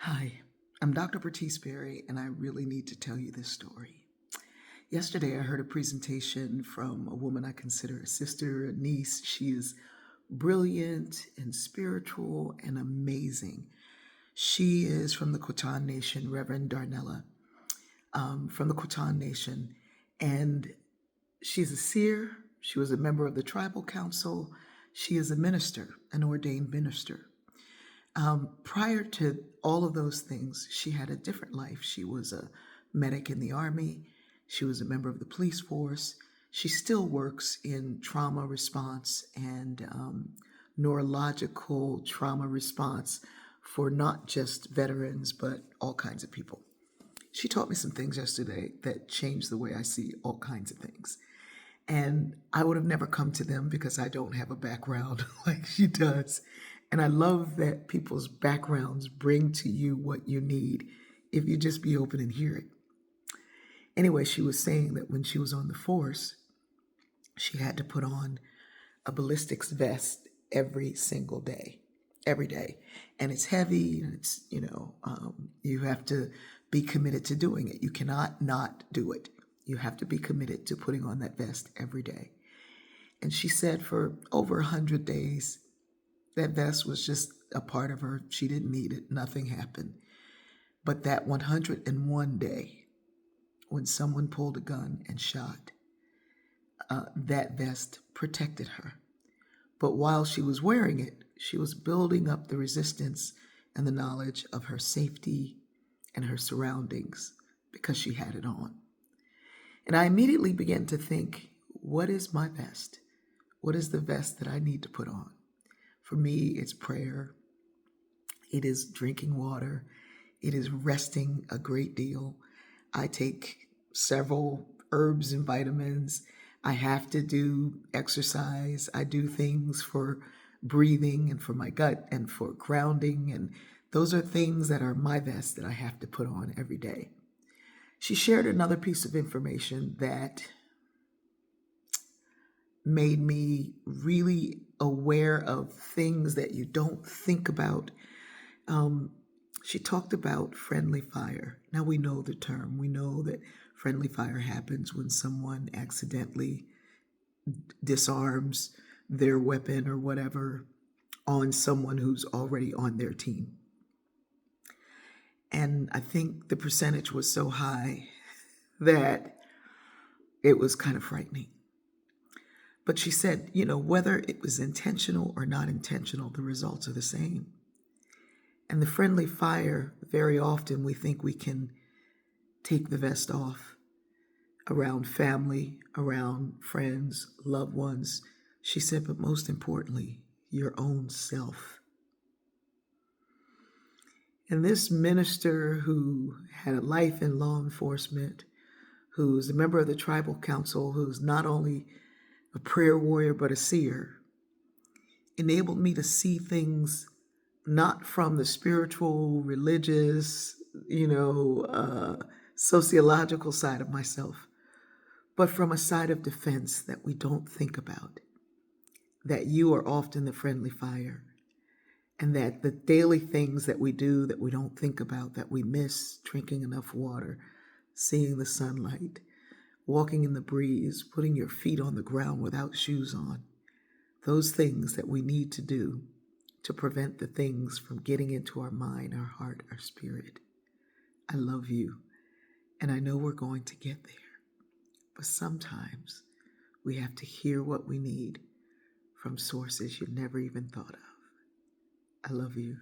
Hi, I'm Dr. Bertice Berry, and I really need to tell you this story. Yesterday, I heard a presentation from a woman I consider a sister, a niece. She is brilliant and spiritual and amazing. She is from the Khotan Nation, Reverend Darnella, from the Khotan Nation, and she's a seer. She was a member of the tribal council. She is a minister, an ordained minister. Prior to all of those things, she had a different life. She was a medic in the Army. She was a member of the police force. She still works in trauma response and neurological trauma response for not just veterans, but all kinds of people. She taught me some things yesterday that changed the way I see all kinds of things. And I would have never come to them because I don't have a background like she does. And I love that people's backgrounds bring to you what you need if you just be open and hear it. Anyway, she was saying that when she was on the force, she had to put on a ballistics vest every single day, every day. And it's heavy and you have to be committed to doing it. You cannot not do it. You have to be committed to putting on that vest every day. And she said for over 100 days, that vest was just a part of her. She didn't need it. Nothing happened. But that 101 day, when someone pulled a gun and shot, that vest protected her. But while she was wearing it, she was building up the resistance and the knowledge of her safety and her surroundings because she had it on. And I immediately began to think, what is my vest? What is the vest that I need to put on? For me, it's prayer. It is drinking water. It is resting a great deal. I take several herbs and vitamins. I have to do exercise. I do things for breathing and for my gut and for grounding. And those are things that are my vest that I have to put on every day. She shared another piece of information that made me really aware of things that you don't think about. She talked about friendly fire. Now we know the term. We know that friendly fire happens when someone accidentally disarms their weapon or whatever on someone who's already on their team. And I think the percentage was so high that it was kind of frightening. But she said, whether it was intentional or not intentional, the results are the same. And the friendly fire, very often we think we can take the vest off around family, around friends, loved ones. She said, but most importantly, your own self. And this minister who had a life in law enforcement, who's a member of the tribal council, who's not only a prayer warrior, but a seer, enabled me to see things not from the spiritual, religious, sociological side of myself, but from a side of defense that we don't think about, that you are often the friendly fire, and that the daily things that we do that we don't think about, that we miss, drinking enough water, seeing the sunlight, walking in the breeze, putting your feet on the ground without shoes on, those things that we need to do to prevent the things from getting into our mind, our heart, our spirit. I love you, and I know we're going to get there. But sometimes we have to hear what we need from sources you never even thought of. I love you.